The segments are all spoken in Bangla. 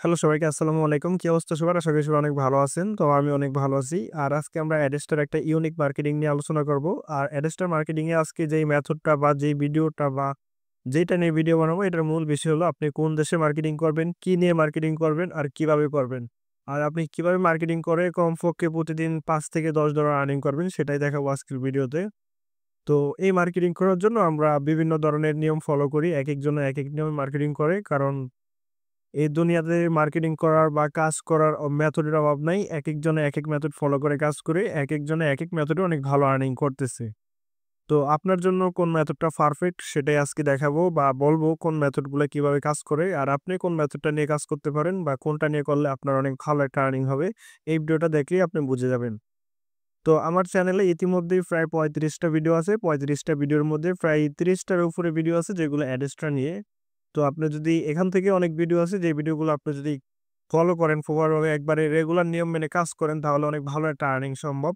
হ্যালো সবাইকে আসসালামু আলাইকুম। কি অবস্থা সবার? আশা করি সবাই অনেক ভালো আছেন। তো আমি অনেক ভালো আছি। আর আজকে আমরা অ্যাডেস্টার একটা ইউনিক মার্কেটিং নিয়ে আলোচনা করব। আর অ্যাডেস্টার মার্কেটিং এ আজকে যেই মেথডটা বা যেই ভিডিওটা বা যেইটা নিয়ে ভিডিও বানাবো এটার মূল বিষয় হলো আপনি কোন দেশে মার্কেটিং করবেন, কি নিয়ে মার্কেটিং করবেন আর কিভাবে করবেন। আর আপনি কিভাবে মার্কেটিং করে কমপক্ষে প্রতিদিন $৫ থেকে $১০ আর্নিং করবেন সেটাই দেখাবো আজকের ভিডিওতে। তো এই মার্কেটিং করার জন্য আমরা বিভিন্ন ধরনের নিয়ম ফলো করি। একেকজন একেক নিয়মে মার্কেটিং করে। কারণ এই দুনিয়াতে মার্কেটিং করার বা কাজ করার মেথডের অভাব নাই। একেকজনে একেক মেথড ফলো করে কাজ করে, একেকজনে একেক মেথডে অনেক ভালো আর্নিং করতেছে। তো আপনার জন্য কোন মেথডটা পারফেক্ট সেটাই আজকে দেখাবো বা বলবো কোন মেথডগুলা কিভাবে কাজ করে। আর আপনি কোন মেথডটা নিয়ে কাজ করতে পারেন বা কোনটা নিয়ে করলে আপনার অনেক ভালো একটা আর্নিং হবে। এই ভিডিওটা দেখলেই আপনি বুঝে যাবেন। তো আমার চ্যানেলে ইতিমধ্যেই প্রায় ৩৫ টা ভিডিও আছে। ৩৫ টা ভিডিওর মধ্যে প্রায় ৩০ টার উপরে ভিডিও আছে যেগুলো অ্যাড-এক্সট্রা নিয়ে। তো আপনি যদি এখান থেকে অনেক ভিডিও আছে যে ভিডিওগুলো আপনি যদি ফলো করেন প্রপারভাবে একবারে রেগুলার নিয়ম মেনে কাজ করেন তাহলে অনেক ভালো একটা আর্নিং সম্ভব।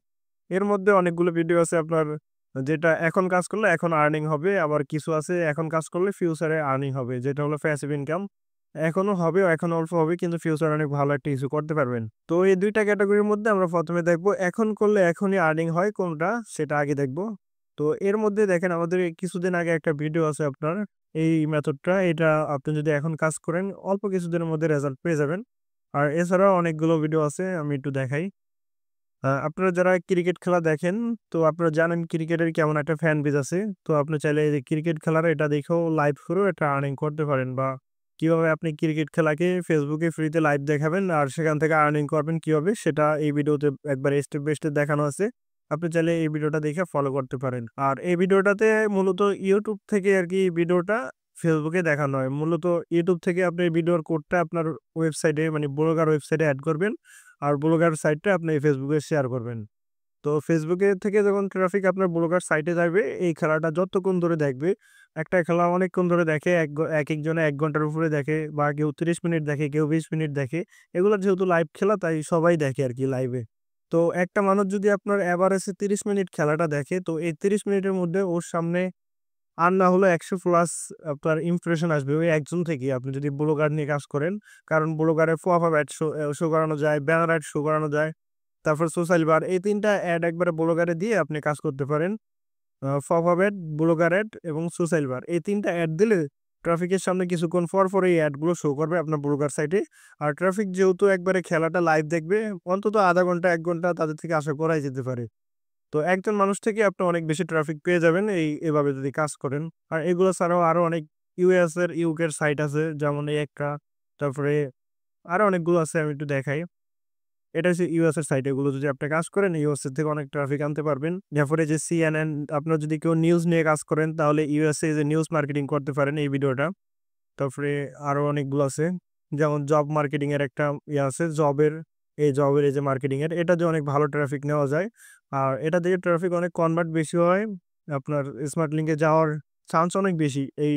এর মধ্যে অনেকগুলো ভিডিও আছে আপনার যেটা এখন কাজ করলে এখন আর্নিং হবে। আবার কিছু আছে এখন কাজ করলে ফিউচারে আর্নিং হবে। যেটা হলো প্যাসিভ ইনকাম। এখনো হবে, এখন অল্প হবে কিন্তু ফিউচারে অনেক ভালো একটা কিছু করতে পারবেন। তো এই ২ টা ক্যাটেগরির মধ্যে আমরা ১ম এ দেখব এখন করলে এখনই আর্নিং হয় কোনটা সেটা আগে দেখব। তো এর মধ্যে দেখেন আমাদের এই কিছুদিন আগে একটা ভিডিও আছে আপনার এই মেথডটা এটা আপনি যদি এখন কাজ করেন অল্প কিছুদিনের মধ্যে রেজাল্ট পেয়ে যাবেন। আর এছাড়াও অনেকগুলো ভিডিও আছে আমি একটু দেখাই। আপনারা যারা ক্রিকেট খেলা দেখেন তো আপনারা জানেন ক্রিকেটের কেমন একটা ফ্যান বেজ আছে। তো আপনি চাইলে এই যে ক্রিকেট খেলার এটা দেখেও লাইভ করেও একটা আর্নিং করতে পারেন বা কিভাবে আপনি ক্রিকেট খেলাকে ফেসবুকে ফ্রিতে লাইভ দেখাবেন আর সেখান থেকে আর্নিং করবেন কিভাবে সেটা এই ভিডিওতে একবার স্টেপ বাই স্টেপ দেখানো আছে। আপনি চাইলে এই ভিডিওটা দেখে ফলো করতে পারেন। আর এই ভিডিওটাতে মূলত YouTube থেকে আরকি ভিডিওটা ফেসবুকে দেখানো হয়। মূলত YouTube থেকে আপনি এই ভিডিওর কোডটা আপনার ওয়েবসাইটে মানে ব্লগার ওয়েবসাইটে এড করবেন। আর ব্লগার সাইটটা আপনি ফেসবুকে শেয়ার করবেন। তো ফেসবুকে থেকে যখন ট্রাফিক আপনার ব্লগার সাইটে যাবে, এই খেলাটা যতক্ষণ ধরে দেখবে, একটা খেলা অনেকক্ষণ ধরে দেখে একেকজনে ১ ঘন্টার উপরে দেখে বা কেউ ৩০ মিনিট দেখে, কেউ ২০ মিনিট দেখে। এগুলা যেহেতু লাইভ খেলা তাই সবাই দেখে আরকি লাইভে। তো একটা মানুষ যদি আপনার এভারেজে ৩০ মিনিট খেলাটা দেখে, তো এই ৩০ মিনিটের মধ্যে ওর সামনে আর না হলেও ১০০ প্লাস আপনার ইমপ্রেশন আসবে ওই একজন থেকেই আপনি যদি ব্লগার নিয়ে কাজ করেন। কারণ ব্লগারে পপ-আপ অ্যাড শো করানো যায়, ব্যানার অ্যাড শো করানো যায়। তারপর সোশ্যাল বার এই ৩ টা অ্যাড একবারে ব্লগারে দিয়ে আপনি কাজ করতে পারেন। পপ-আপ অ্যাড, ব্লগার অ্যাড এবং সোশ্যাল বার। এই ৩ টা অ্যাড দিলে ট্রাফিকের সামনে কিছুক্ষণ পর এই অ্যাডগুলো শো করবে আপনার ব্লগার সাইটে। আর ট্রাফিক যেহেতু একবারে খেলাটা লাইভ দেখবে, অন্তত ০.৫ ঘন্টা ১ ঘন্টা তাদের থেকে আশা করাই যেতে পারে। তো একজন মানুষ থেকে আপনি অনেক বেশি ট্রাফিক পেয়ে যাবেন এভাবে যদি কাজ করেন। আর এগুলো ছাড়াও আরো অনেক ইউকে এর সাইট আছে যেমন এই একটা, তারপরে আরো অনেকগুলো আছে আমি একটু দেখাই। এটা হচ্ছে ইউএস এর সাইট এগুলো যদি আপনি কাজ করেন ইউএস এর থেকে অনেক ট্রাফিক আনতে পারবেন। এরপরে যে সিএনএন আপনার যদি কেউ নিউজ নিয়ে কাজ করেন তাহলে ইউএসএ যে নিউজ মার্কেটিং করতে পারেন এই ভিডিওটা। তারপরে আরো অনেকগুলো আছে। যেমন জব মার্কেটিং এর একটা আছে জবের এই যে মার্কেটিং এর এটা দিয়ে অনেক ভালো ট্রাফিক নেওয়া যায়। আর এটা দিয়ে ট্রাফিক অনেক কনভার্ট বেশি হয়। আপনার স্মার্ট লিংকে যাওয়ার চান্স অনেক বেশি এই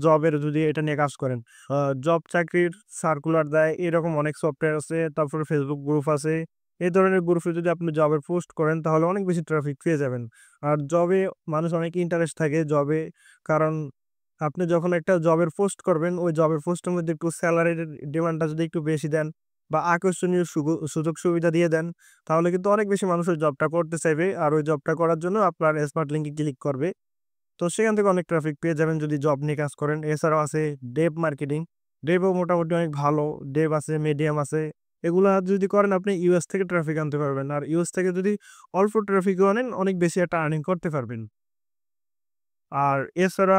জবের যদি এটা নিয়ে কাজ করেন। আ জব চাকরির সার্কুলার দেয় এরকম অনেক সফটওয়্যার আছে। তারপরে Facebook গ্রুপ আছে। এই ধরনের গ্রুপে যদি আপনি জবের পোস্ট করেন তাহলে অনেক বেশি ট্রাফিক পেয়ে যাবেন। আর জবে মানুষ অনেক ইন্টারেস্ট থাকে জবে কারণ আপনি যখন একটা জবের পোস্ট করবেন, ওই জবের পোস্টের মধ্যে একটু সেলারির ডিমান্ডটা যদি একটু বেশি দেন বা আকর্ষণীয় সুযোগ সুবিধা দিয়ে দেন, তাহলে কিন্তু অনেক বেশি মানুষ ওই জবটা করতে চাইবে। আর ওই জবটা করার জন্য আপনার স্মার্ট লিংকে ক্লিক করবে। তো সেখান থেকে অনেক ট্রাফিক পেয়ে যাবেন যদি জব নিয়ে কাজ করেন। এছাড়াও আছে ডেভ মার্কেটিং। ডেভও মোটামুটি অনেক ভালো। ডেভ আছে, মিডিয়াম আছে। এগুলা যদি করেন আপনি ইউএস থেকে ট্রাফিক আনতে পারবেন। আর ইউএস থেকে যদি অল্প ট্রাফিকও আনেন, অনেক বেশি একটা আর্নিং করতে পারবেন। আর এছাড়া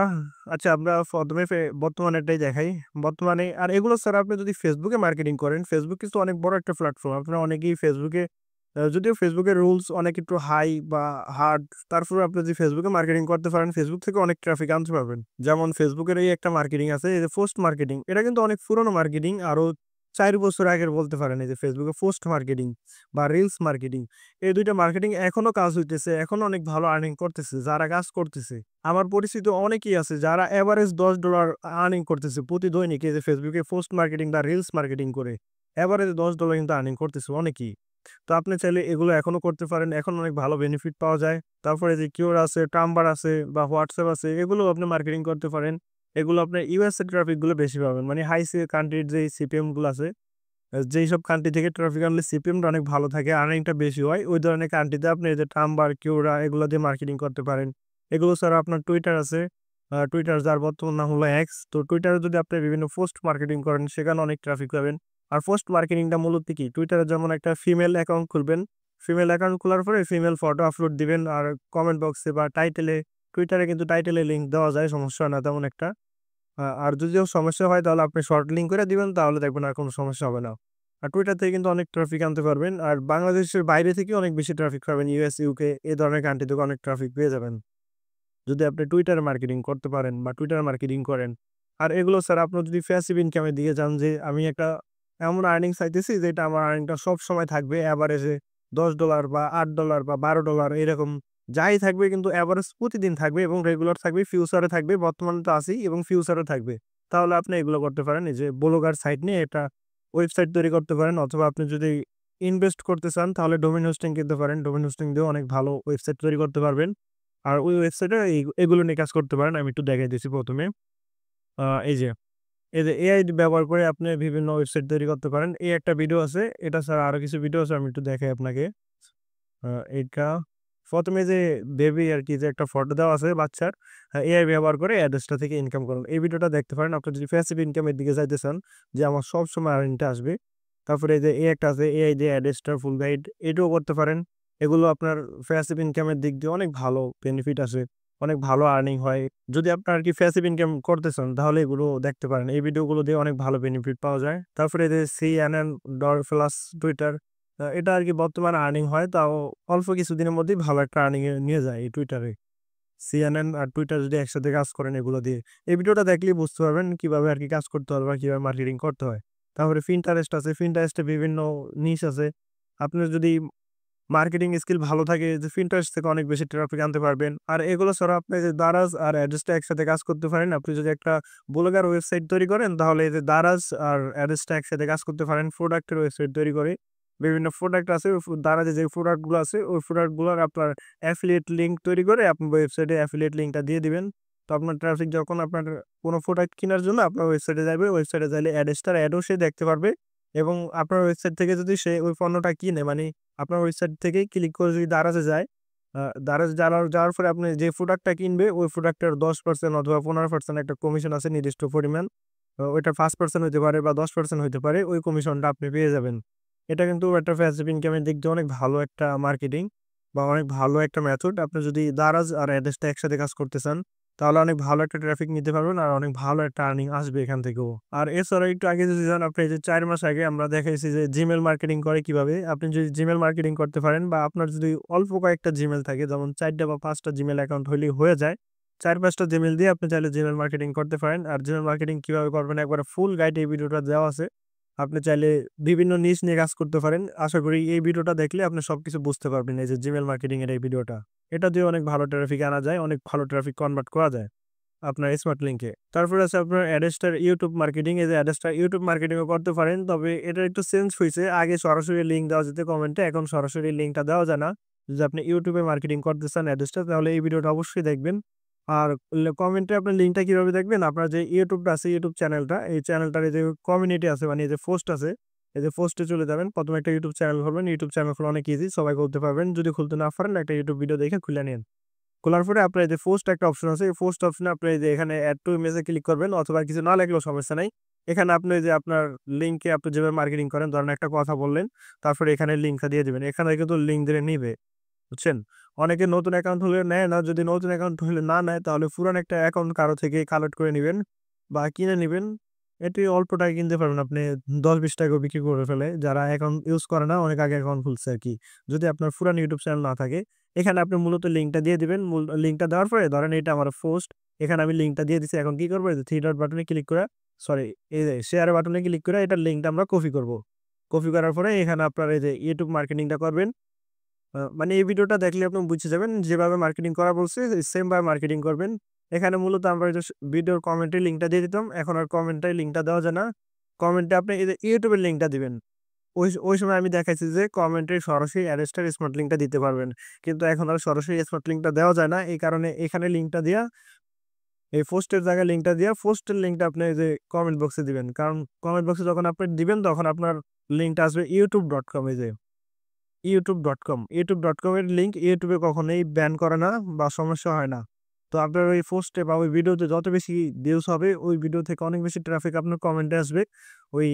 আচ্ছা আমরা ১ম এ বর্তমানেরটাই দেখাই। বর্তমানে আর এগুলো ছাড়া আপনি যদি Facebook এ মার্কেটিং করেন, Facebook কিন্তু অনেক বড় একটা প্ল্যাটফর্ম। আপনারা অনেকেই Facebook এ যদিও Facebook এর রুলস অনেক একটু হাই বা হার্ড, তারপরেও আপনি যদি Facebook এ মার্কেটিং করতে পারেন, Facebook থেকে অনেক ট্রাফিক আনতে পারবেন। যেমন Facebook এর এই একটা মার্কেটিং আছে, এই যে পোস্ট মার্কেটিং। এটা কিন্তু অনেক পুরনো মার্কেটিং। আরো ৪ বছর আগের বলতে পারেন এই যে Facebook এ পোস্ট মার্কেটিং বা রিলস মার্কেটিং। এই ২ টা মার্কেটিং এখনো কাজ হইতেছে, এখনো অনেক ভালো আর্নিং করতেছে যারা কাজ করতেছে। আমার পরিচিত অনেকেই আছে যারা এভারেজ $১০ আর্নিং করতেছে প্রতি দৈনিক এই যে Facebook এ পোস্ট মার্কেটিং বা রিলস মার্কেটিং করে। এভারেজ $১০ কিন্তু আর্নিং করতেছে অনেকেই। তো আপনি চাইলে এগুলো এখনো করতে পারেন। এখন অনেক ভালো বেনিফিট পাওয়া যায়। তারপরে যে Quora আছে, Tumblr আছে বা WhatsApp আছে এগুলোও আপনি মার্কেটিং করতে পারেন। এগুলো আপনার ইউএস এর ট্রাফিক গুলো বেশি পাবেন। মানে হাই কান্ট্রির যে সিপিএম গুলো আছে, যেইসব কান্ট্রি থেকে ট্রাফিক আনলে সিপিএমটা অনেক ভালো থাকে, আর্নিংটা বেশি হয়, ওই ধরনের কান্ট্রিতে আপনি এই যে টাম্বার, কিউরা এগুলো দিয়ে মার্কেটিং করতে পারেন। এগুলো ছাড়া আপনার টুইটার আছে। টুইটার যার বর্তমান নাম হলো এক্স। তো টুইটারে যদি আপনি বিভিন্ন পোস্ট মার্কেটিং করেন সেখানে অনেক ট্রাফিক পাবেন। আর পোস্ট মার্কেটিংটা মূলত কি? টুইটারে যেমন একটা ফিমেল অ্যাকাউন্ট খুলবেন। ফিমেল অ্যাকাউন্ট খোলার পরে ফিমেল ফটো আপলোড দিবেন আর কমেন্ট বক্সে বা টাইটেলে, টুইটারে কিন্তু টাইটেলে লিঙ্ক দেওয়া যায়, সমস্যা হয় না তেমন একটা। আর যদিও সমস্যা হয় তাহলে আপনি শর্ট লিঙ্ক করে দিবেন, তাহলে দেখবেন আর কোনো সমস্যা হবে না। আর টুইটার থেকে কিন্তু অনেক ট্রাফিক আনতে পারবেন। আর বাংলাদেশের বাইরে থেকে অনেক বেশি ট্রাফিক পাবেন। ইউএস, ইউকে এ ধরনের কান্ট্রি থেকে অনেক ট্রাফিক পেয়ে যাবেন। যদি আপনি টুইটারে মার্কেটিং করতে পারেন বা টুইটার মার্কেটিং করেন। আর এগুলো ছাড়া আপনার যদি প্যাসিভ ইনকামের দিকে যান, যে আমি একটা এমন আর্নিং চাইতেছি যেটা আমার আর্নিংটা সবসময় থাকবে এভারেজে $10 বা $8 বা $12 এরকম যাই থাকবে, কিন্তু এভারেজ প্রতিদিন থাকবে এবং রেগুলার থাকবে, ফিউচারে থাকবে, বর্তমানে তো আছেই এবং ফিউচারে থাকবে। তাহলে আপনি এগুলো করতে পারেন। এই যে ব্লগার সাইট নিয়ে একটা ওয়েবসাইট তৈরি করতে পারেন, অথবা আপনি যদি ইনভেস্ট করতে চান তাহলে ডোমেইন হোস্টিং কিনতে পারেন। ডোমেইন হোস্টিং দিয়েও অনেক ভালো ওয়েবসাইট তৈরি করতে পারবেন। আর ওই ওয়েবসাইটে এগুলো নিয়ে কাজ করতে পারেন। আমি একটু দেখাই দিচ্ছি ১ম এ। আ এই যে, এই যে এআই ব্যবহার করে আপনি বিভিন্ন ওয়েবসাইট তৈরি করতে পারেন। এই একটা ভিডিও আছে। এটা ছাড়া আরো কিছু ভিডিও আছে, আমি একটু দেখাই আপনাকে। আ এইটা ১ম এ যে বেবি আরকি, যে একটা ফটো দেওয়া আছে বাচ্চার, এআই ব্যবহার করে অ্যাডসটা থেকে ইনকাম করুন। এই ভিডিওটা দেখতে পারেন আপনি যদি প্যাসিভ ইনকামের দিকে যাইতে চান, যে আমার সবসময় আর্নিংটা আসবে। তারপরে এই যে একটা আছে এআই দিয়ে অ্যাডসটার ফুল গাইড, এটাও করতে পারেন। এগুলো আপনার প্যাসিভ ইনকামের দিক দিয়ে অনেক ভালো বেনিফিট আছে। অনেক ভালো আর্নিং হয়। যদি আপনার আরকি প্যাসিভ ইনকাম করতে চান তাহলে এগুলো দেখতে পারেন। এই ভিডিওগুলো দিয়ে অনেক ভালো বেনিফিট পাওয়া যায়। তারপরে এই যে CNN প্লাস টুইটার, এটা আরকি বর্তমানে আর্নিং হয়। তাও অল্প কিছুদিনের মধ্যেই ভালো একটা আর্নিং এ নিয়ে যায় এই টুইটারে। CNN আর টুইটার যদি একসাথে কাজ করেন এগুলো দিয়ে। এই ভিডিওটা দেখলেই বুঝতে পারবেন কিভাবে আরকি কাজ করতে হবে বা কিভাবে মার্কেটিং করতে হয়। তারপরে Pinterest আছে। Pinterest এ বিভিন্ন নিশ আছে। আপনার যদি মার্কেটিং স্কিল ভালো থাকে, যে Pinterest থেকে অনেক বেশি ট্রাফিক আনতে পারবেন। আর এগুলো ছাড়া আপনি যে Daraz আর Ahrefs টা একসাথে কাজ করতে পারেন। আপনি যদি একটা ব্লগার ওয়েবসাইট তৈরি করেন তাহলে এই যে Daraz আর Ahrefs টা একসাথে কাজ করতে পারেন। প্রোডাক্টের ওয়েবসাইট তৈরি করে বিভিন্ন প্রোডাক্ট আছে, ওই Daraz এ যে প্রোডাক্ট গুলো আছে ওই প্রোডাক্ট গুলোর আপনার অ্যাফিলিয়েট লিঙ্ক তৈরি করে আপনি ওয়েবসাইটে অ্যাফিলিয়েট লিঙ্কটা দিয়ে দিবেন। তো আপনার ট্রাফিক যখন আপনার কোন প্রোডাক্ট কেনার জন্য আপনার ওয়েবসাইটে যাবে, ওয়েবসাইটে যাইলে Ahrefs টার অ্যাডও সে দেখতে পারবে এবং আপনার ওয়েবসাইট থেকে যদি সে ওই পণ্যটা কিনে, মানে আপনার ওয়েবসাইট থেকেই ক্লিক করে যদি দারাজে যায়, দারাজে যাওয়ার পরে আপনি যে প্রোডাক্টটা কিনবে ওই প্রোডাক্টের 10% অথবা 15% একটা কমিশন আছে নির্দিষ্ট পরিমাণ। ওইটা 5% হইতে পারে বা 10% হইতে পারে। ওই কমিশনটা আপনি পেয়ে যাবেন। এটা কিন্তু একটা প্যাসিভ ইনকামের দিক দিয়ে অনেক ভালো একটা মার্কেটিং বা অনেক ভালো একটা মেথড। আপনি যদি দারাজ আর এডেস টা একসাথে কাজ করতে চান, তাহলে অনেক ভালো একটা ট্রাফিক নিতে পারবেন আর অনেক ভালো একটা আর্নিং আসবে এখান থেকেও। আর এছাড়া একটু আগে যদি যান, আপনি এই যে ৪ মাস আগে আমরা দেখাইছি যে Gmail মার্কেটিং করে কিভাবে। আপনি যদি Gmail মার্কেটিং করতে পারেন বা আপনার যদি অল্প কয়েকটা Gmail থাকে, যেমন ৪ টা বা ৫ টা Gmail অ্যাকাউন্ট হইলেই হয়ে যায়। ৪-৫ টা Gmail দিয়ে আপনি চাইলে Gmail মার্কেটিং করতে পারেন। আর Gmail মার্কেটিং কিভাবে করবেন একবারে ফুল গাইড এই ভিডিওটা দেওয়া আছে। আপনি চাইলে বিভিন্ন নিশ নিয়ে কাজ করতে পারেন। আশা করি এই ভিডিওটা দেখলে আপনি সবকিছু বুঝতে পারবেন। এই যে Gmail মার্কেটিং এর এই ভিডিওটা। এটা দিয়ে অনেক ভালো ট্রাফিক আনা যায়, অনেক ভালো ট্রাফিক কনভার্ট করা যায় আপনার স্মার্ট লিংকে। তারপরে আছে আপনার অ্যাডেস্টার ইউটিউব মার্কেটিং। এই যে অ্যাডেস্টার ইউটিউব মার্কেটিং ও করতে পারেন। তবে এটা একটু চেঞ্জ হইছে। আগে সরাসরি লিঙ্ক দেওয়া যেত কমেন্টে, এখন সরাসরি লিঙ্কটা দেওয়া যায় না। যদি আপনি ইউটিউবে মার্কেটিং করতে চান অ্যাডেস্টার, তাহলে এই ভিডিওটা অবশ্যই দেখবেন। আর কমেন্টে আপনি লিঙ্কটা কিভাবে দেখবেন? আপনার যে ইউটিউবটা আছে, ইউটিউব চ্যানেলটা, এই চ্যানেলটার এই যে কমিউনিটি আছে, মানে এই যে পোস্ট আছে, এই যে পোস্টে চলে যাবেন। ১ম একটা ইউটিউব চ্যানেল খুলবেন। ইউটিউব চ্যানেল খোলা অনেক ইজি, সবাই খুলতে পারবেন। যদি খুলতে না পারেন একটা ইউটিউব ভিডিও দেখে খুলে নিন। খোলার পরে আপনার এই যে পোস্ট একটা অপশন আছে, এই পোস্ট অপশনে আপনি এই যে এখানে এড টু ইমেজ এ ক্লিক করবেন, অথবা কিছু না লাগলেও সমস্যা নাই। এখানে আপনি এই যে আপনার লিঙ্কে আপনি যেভাবে মার্কেটিং করেন, ধরেন একটা কথা বললেন, তারপরে এখানে লিঙ্কটা দিয়ে দিবেন। এখানে কিন্তু লিঙ্ক দিলে নিবে। বুঝছেন? অনেকে নতুন অ্যাকাউন্ট হলে নেয় না। যদি নতুন অ্যাকাউন্ট হলে না নেয় তাহলে পুরান একটা অ্যাকাউন্ট কারো থেকে কালেক্ট করে নিবেন বা কিনে নিবেন। এটি অল্প টাকায় কিনতে পারবেন আপনি, ৳১০-৳২০ ও বিক্রি করে ফেলে। যারা অ্যাকাউন্ট ইউজ করে না, অনেক আগে অ্যাকাউন্ট খুলছে আরকি। যদি আপনার পুরান ইউটিউব চ্যানেল না থাকে, এখানে আপনি মূলত লিঙ্কটা দিয়ে দিবেন। লিঙ্কটা দেওয়ার পরে ধরেন এটা আমার পোস্ট। এখানে আমি লিঙ্কটা দিয়ে দিছি। এখন কি করব? এই যে 3 ডট বাটনে ক্লিক করে, সরি, এই যে শেয়ার বাটনে ক্লিক করে এটার লিঙ্কটা আমরা কপি করব। কপি করার পরে এখানে আপনার এই যে ইউটিউব মার্কেটিংটা করবেন। মানে এই ভিডিওটা দেখলে আপনি বুঝে যাবেন, যেভাবে মার্কেটিং করা বলছে সেম ভাবে মার্কেটিং করবেন। এখানে মূলত আমরা এই যে ভিডিওর কমেন্টে লিঙ্কটা দিয়ে দিতাম। এখন আর কমেন্টে লিঙ্কটা দেওয়া যায় না। কমেন্টে আপনি এই যে ইউটিউবের লিঙ্কটা দিবেন। ওই সময় আমি দেখাইছি যে কমেন্টে সরাসরি অ্যাডেস্টার স্মার্ট লিঙ্কটা দিতে পারবেন। কিন্তু এখন আর সরাসরি স্মার্ট লিঙ্কটা দেওয়া যায় না। এই কারণে এখানে লিঙ্কটা দিয়া এই পোস্টের জায়গায় লিঙ্কটা দিয়ে পোস্টের লিঙ্কটা আপনি এই যে কমেন্ট বক্সে দিবেন। কারণ কমেন্ট বক্সে যখন আপনি দিবেন তখন আপনার লিঙ্কটা আসবে youtube.com এই যে youtube.com। youtube.com এর লিঙ্ক YouTube এ কখনোই ব্যান করে না বা সমস্যা হয় না। তো আপনার ওই পোস্টে বা ওই ভিডিওতে যত বেশি ভিউজ হবে ওই ভিডিও থেকে অনেক বেশি ট্রাফিক আপনার কমেন্টে আসবে। ওই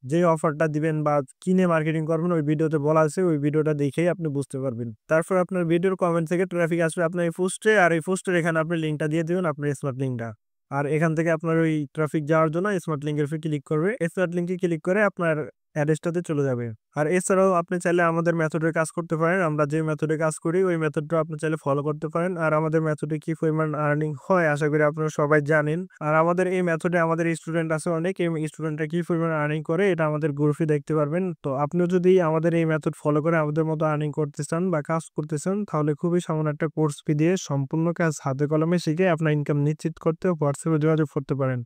যে অফারটা দিবেন বা কিনে মার্কেটিং করবেন ওই ভিডিওতে বলা আছে, ওই ভিডিওটা দেখেই আপনি বুঝতে পারবেন। তারপর আপনার ভিডিওর কমেন্ট থেকে ট্রাফিক আসবে আপনার এই পোস্টে, আর এই পোস্টের এখানে আপনি লিঙ্কটা দিয়ে দিবেন, আপনার স্মার্ট লিঙ্কটা। আর এখান থেকে আপনার ওই ট্রাফিক যাওয়ার জন্য স্মার্ট লিঙ্কের উপর ক্লিক করবে। স্মার্ট লিঙ্কে ক্লিক করে আপনার অ্যাড্রেসটাতে চলে যাবে। আর এছাড়াও আপনি চাইলে আমাদের মেথডে কাজ করতে পারেন। আমরা যে মেথডে কাজ করি ওই মেথডটা আপনি চাইলে ফলো করতে পারেন। আর আমাদের মেথডে কি পরিমাণ আর্নিং হয় আশা করি আপনারা সবাই জানেন। আর আমাদের এই মেথডে আমাদের স্টুডেন্ট আছে অনেক। এই স্টুডেন্টরা কি পরিমাণ আর্নিং করে এটা আমাদের গ্রুপে দেখতে পারবেন। তো আপনিও যদি আমাদের এই মেথড ফলো করে আমাদের মতো আর্নিং করতে চান বা কাজ করতে চান তাহলে খুবই সামান্য একটা কোর্স ফি দিয়ে সম্পূর্ণ কাজ হাতে কলমে শিখে আপনার ইনকাম নিশ্চিত করতে হোয়াটসঅ্যাপে যোগাযোগ করতে পারেন।